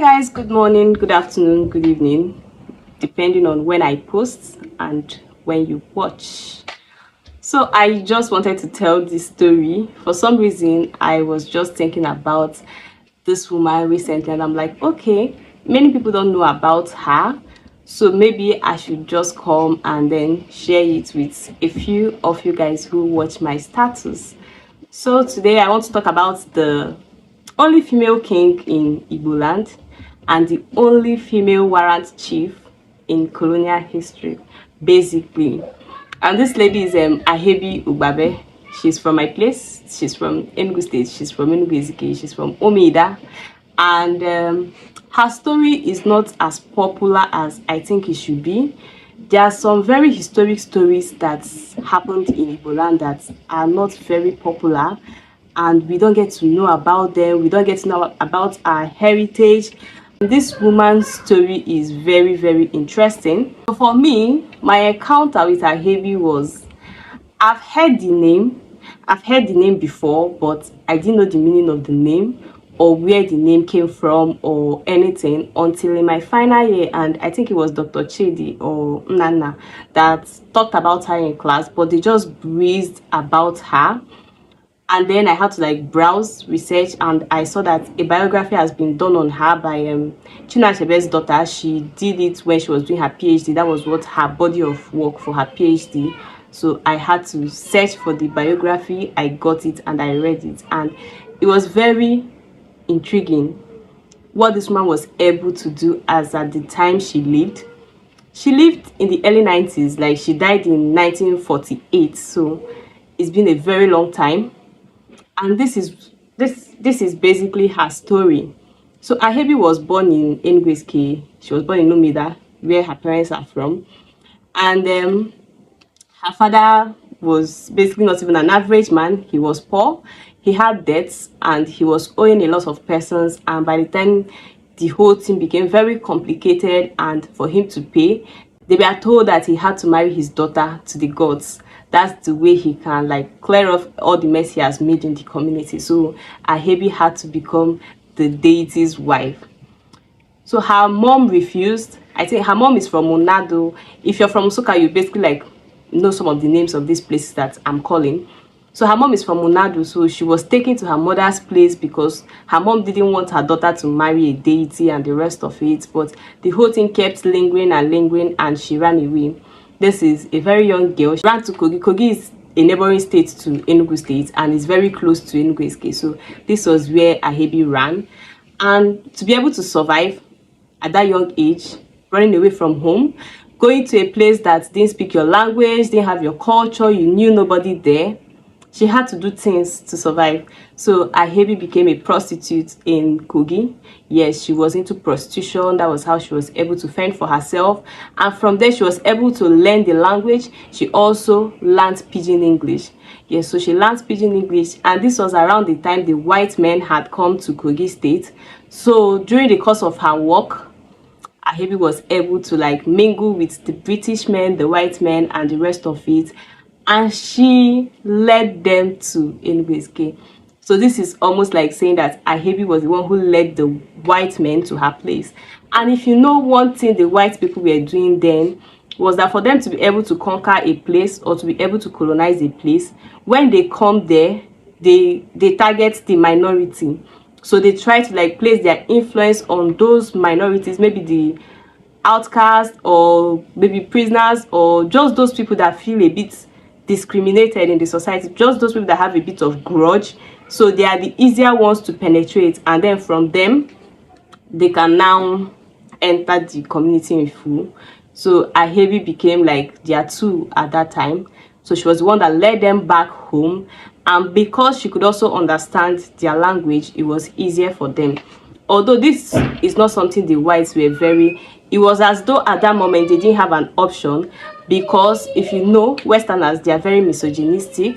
Guys, good morning, good afternoon, good evening, depending on when I post and when you watch. So I just wanted to tell this story. For some reason, I was just thinking about this woman recently, and I'm like, okay, many people don't know about her, so maybe I should just come and then share it with a few of you guys who watch my status. So today I want to talk about the only female king in Igboland and the only female warrant chief in colonial history, basically. And this lady is Ahebi Ugbabe. She's from my place. She's from Enugu State. She's from Enugu Ezike. She's from Omida. And her story is not as popular as I think it should be. There are some very historic stories that happened in Igboland that are not very popular, and we don't get to know about them. We don't get to know about our heritage. This woman's story is very, very interesting. So for me, my encounter with Ahebi was, I've heard the name before, but I didn't know the meaning of the name or where the name came from or anything until in my final year, and I think it was Dr. Chidi or Nana that talked about her in class, but they just breezed about her. And then I had to browse, research, and I saw that a biography has been done on her by Chinua Achebe's daughter. She did it when she was doing her PhD. That was what her body of work for her PhD. So I had to search for the biography. I got it and I read it, and it was very intriguing what this woman was able to do as at the time she lived. She lived in the early 90s, like she died in 1948, so it's been a very long time. And this is basically her story. So Ahebi was born in Enugu Ezike. She was born in Umida, where her parents are from. And her father was basically not even an average man. He was poor. He had debts and he was owing a lot of persons. And by the time the whole thing became very complicated and for him to pay, they were told that he had to marry his daughter to the gods. That's the way he can clear off all the mess he has made in the community. So Ahebi had to become the deity's wife. So her mom refused. I think her mom is from Monado. If you're from Nsukka, you basically know some of the names of these places that I'm calling. So her mom is from Monado, so she was taken to her mother's place because her mom didn't want her daughter to marry a deity and the rest of it. But the whole thing kept lingering and she ran away. This is a very young girl. She ran to Kogi. Kogi is a neighboring state to Enugu State and is very close to Enugu Ezike. So this was where Ahebi ran. And to be able to survive at that young age, running away from home, going to a place that didn't speak your language, didn't have your culture, you knew nobody there, she had to do things to survive. So Ahebi became a prostitute in Kogi. Yes, she was into prostitution. That was how she was able to fend for herself. And from there, she was able to learn the language. She also learned Pidgin English. Yes, so she learned Pidgin English. And this was around the time the white men had come to Kogi State. So during the course of her work, Ahebi was able to mingle with the British men, the white men, and the rest of it. And she led them to Enugu Ezike. So this is almost like saying that Ahebi was the one who led the white men to her place. And if you know one thing the white people were doing then, was that for them to be able to conquer a place or to be able to colonize a place, when they come there, they target the minority. So they try to place their influence on those minorities, maybe the outcasts or maybe prisoners or just those people that feel a bit discriminated in the society, just those people that have a bit of grudge. So they are the easier ones to penetrate, and then from them they can now enter the community in full. So Ahebi became their tool at that time. So she was the one that led them back home, and because she could also understand their language, it was easier for them. Although this is not something the whites were it was as though at that moment they didn't have an option, because if you know Westerners, they are very misogynistic,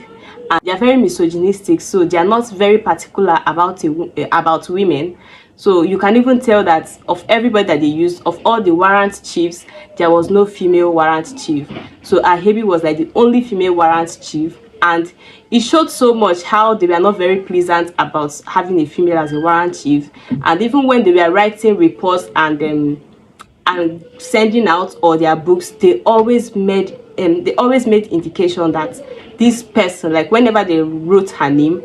so they are not very particular about women. So you can even tell that of everybody that they used, of all the warrant chiefs, there was no female warrant chief. So Ahebi was the only female warrant chief and it showed so much how they were not very pleasant about having a female as a warrant chief. And even when they were writing reports and sending out all their books, they always made indication that this person, like whenever they wrote her name,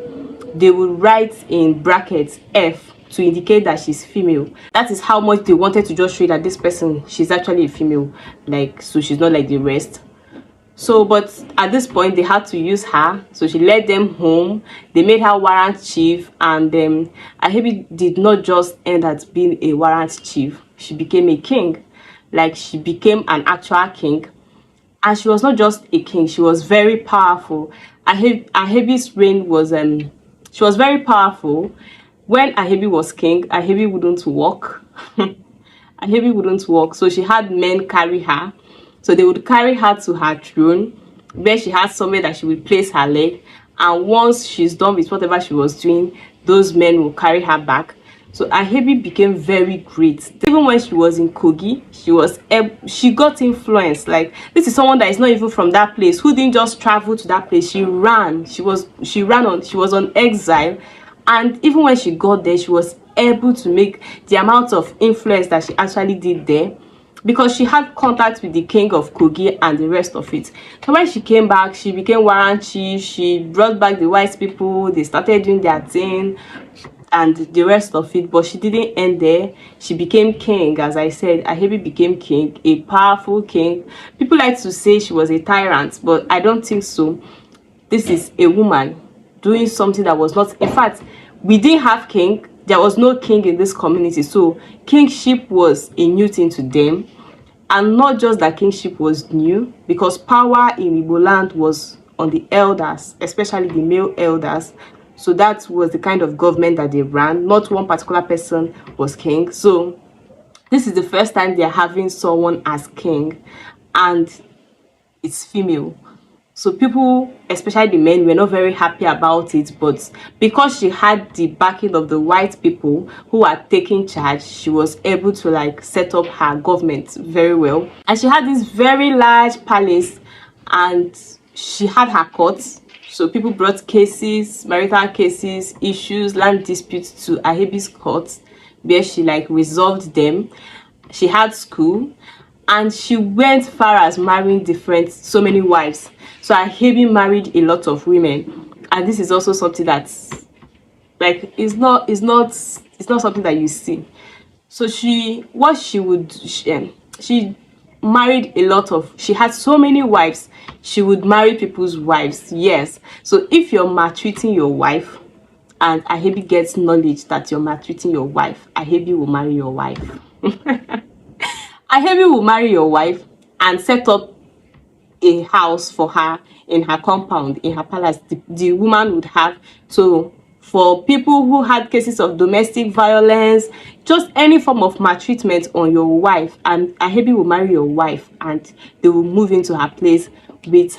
they would write in brackets F to indicate that she's female. That is how much they wanted to just show that this person, she's actually a female, like, so she's not like the rest. So but at this point they had to use her, so she led them home. They made her warrant chief, and Ahebi did not just end at being a warrant chief, she became a king. Like, she became an actual king. And she was not just a king, she was very powerful. Ahebi's reign was she was very powerful. When Ahebi was king, Ahebi wouldn't walk. Ahebi wouldn't walk, so she had men carry her. So they would carry her to her throne, where she had somewhere that she would place her leg. And once she's done with whatever she was doing, those men will carry her back. So Ahebi became very great. Even when she was in Kogi, she got influence. Like, this is someone that is not even from that place, who didn't just travel to that place. She was on exile, and even when she got there, she was able to make the amount of influence that she actually did there, because she had contact with the king of Kogi and the rest of it. So when she came back, she became warrant chief. She brought back the white people. They started doing their thing and the rest of it. But she didn't end there. She became king. As I said, Ahebi became king, a powerful king. People like to say she was a tyrant, but I don't think so. This is a woman doing something that was not, in fact, we didn't have king. There was no king in this community, so kingship was a new thing to them. And not just that kingship was new, because power in Igboland was on the elders, especially the male elders. So that was the kind of government that they ran. Not one particular person was king. So this is the first time they're having someone as king, and it's female. So people, especially the men, were not very happy about it, but because she had the backing of the white people who are taking charge, she was able to like set up her government very well. And she had this very large palace, and she had her courts. So people brought cases, marital cases, issues, land disputes to Ahebi's court, where she like resolved them. She had school, and she went far as marrying so many wives. So Ahebi married a lot of women, and this is also something that's like it's not something that you see. So she married a lot of, she had so many wives. She would marry people's wives. Yes. So if you're maltreating your wife, and Ahebi gets knowledge that you're maltreating your wife, Ahebi will marry your wife. Ahebi will marry your wife and set up a house for her in her compound, in her palace. The woman would have. So for people who had cases of domestic violence, just any form of maltreatment on your wife, and Ahebi will marry your wife, and they will move into her place with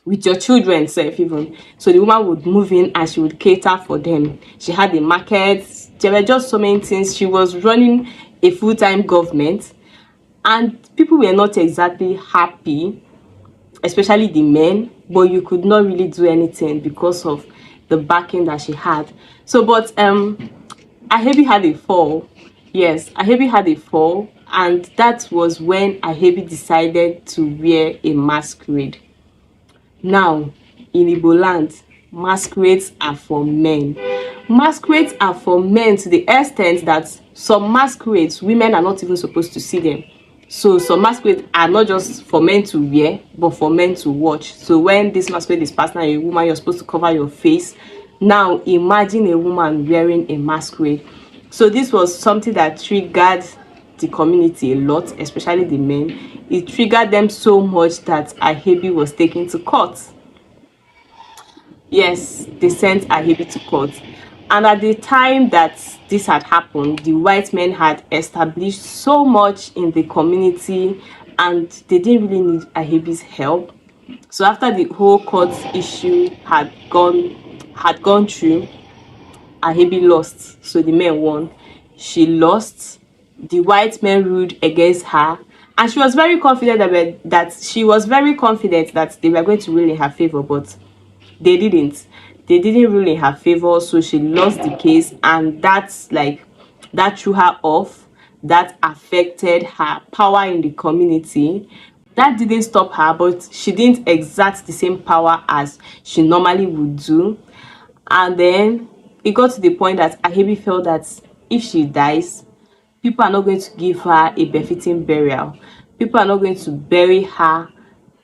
your children self even. So the woman would move in and she would cater for them. She had a market. There were just so many things. She was running a full-time government, and people were not exactly happy, especially the men, but you could not really do anything because of the backing that she had. So but Ahebi had a fall. Yes, Ahebi had a fall, and that was when Ahebi decided to wear a masquerade. Now in Igboland, masquerades are for men. Masquerades are for men to the extent that some masquerades, women are not even supposed to see them. So some masquerades are not just for men to wear, but for men to watch. So when this masquerade is passing a woman, you're supposed to cover your face. Now imagine a woman wearing a masquerade. So this was something that triggered the community a lot, especially the men. It triggered them so much that Ahebi was taken to court. Yes, they sent Ahebi to court. And at the time that this had happened, the white men had established so much in the community, and they didn't really need Ahebi's help. So after the whole court issue had gone through, Ahebi lost. So the men won. She lost. The white men ruled against her, and she was very confident that they were going to rule in her favor, but they didn't rule in her favor. So she lost the case, and that threw her off. That affected her power in the community. That didn't stop her, but she didn't exert the same power as she normally would do. And then it got to the point that Ahebi felt that if she dies, people are not going to give her a befitting burial. People are not going to bury her.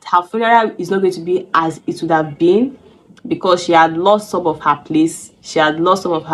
Her funeral is not going to be as it would have been, because she had lost some of her place. She had lost some of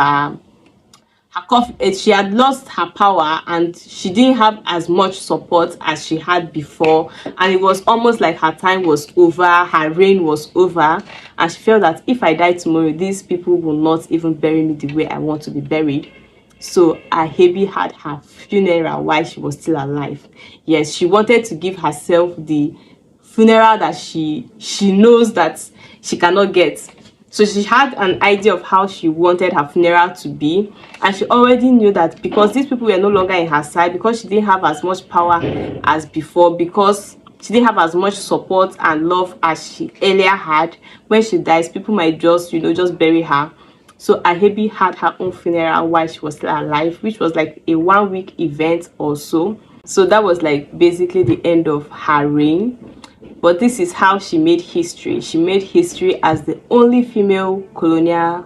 she had lost her power, and she didn't have as much support as she had before, and it was almost like her time was over, her reign was over. And she felt that if I die tomorrow, these people will not even bury me the way I want to be buried. So Ahebi had her funeral while she was still alive. Yes, she wanted to give herself the funeral that she knows that she cannot get. So she had an idea of how she wanted her funeral to be, and she already knew that because these people were no longer in her side, because she didn't have as much power as before, because she didn't have as much support and love as she earlier had, when she dies, people might just bury her. So Ahebi had her own funeral while she was still alive, which was like a 1 week event or so. So that was like basically the end of her reign. But this is how she made history. She made history as the only female colonial.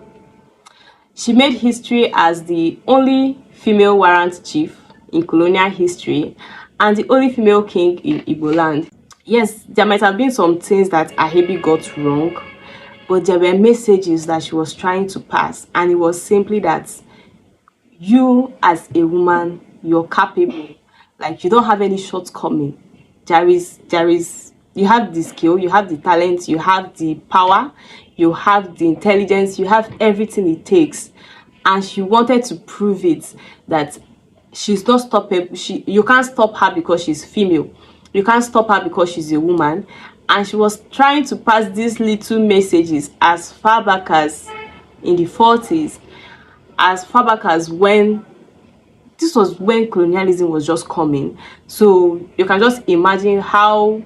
She made history as the only female warrant chief in colonial history, and the only female king in Igboland. Yes, there might have been some things that Ahebi got wrong, but there were messages that she was trying to pass, and it was simply that you as a woman, you're capable. Like, you don't have any shortcoming. You have the skill, you have the talent, you have the power, you have the intelligence, you have everything it takes. And she wanted to prove it, that she's not stoppable. You can't stop her because she's female. You can't stop her because she's a woman. And she was trying to pass these little messages as far back as in the 40s, as far back as when this was when colonialism was just coming. So you can just imagine how,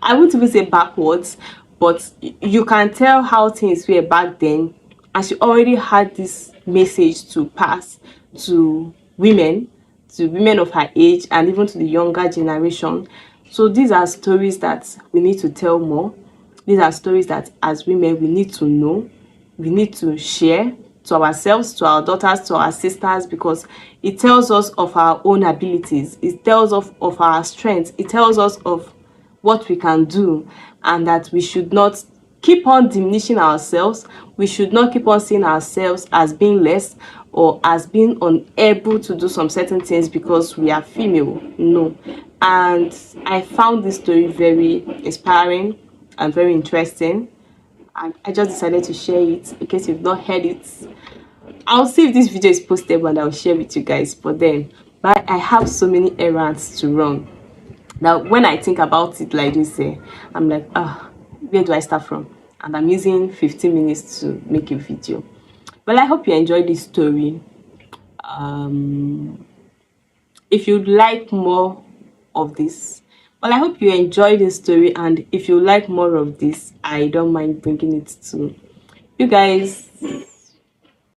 I wouldn't even say backwards, but you can tell how things were back then. And she already had this message to pass to women of her age, and even to the younger generation. So these are stories that we need to tell more. These are stories that as women we need to know, we need to share to ourselves, to our daughters, to our sisters, because it tells us of our own abilities. It tells us of our strengths. It tells us of what we can do, and that we should not keep on diminishing ourselves. We should not keep on seeing ourselves as being less, or as being unable to do some certain things because we are female. No. And I found this story very inspiring and very interesting, and I just decided to share it in case you've not heard it. I'll see if this video is posted and I'll share with you guys. But I have so many errands to run. Now, when I think about it like this, I'm like, where do I start from? And I'm using 15 minutes to make a video. Well, I hope you enjoyed this story. If you'd like more of this, well, I hope you enjoyed this story, and if you like more of this, I don't mind bringing it to you guys.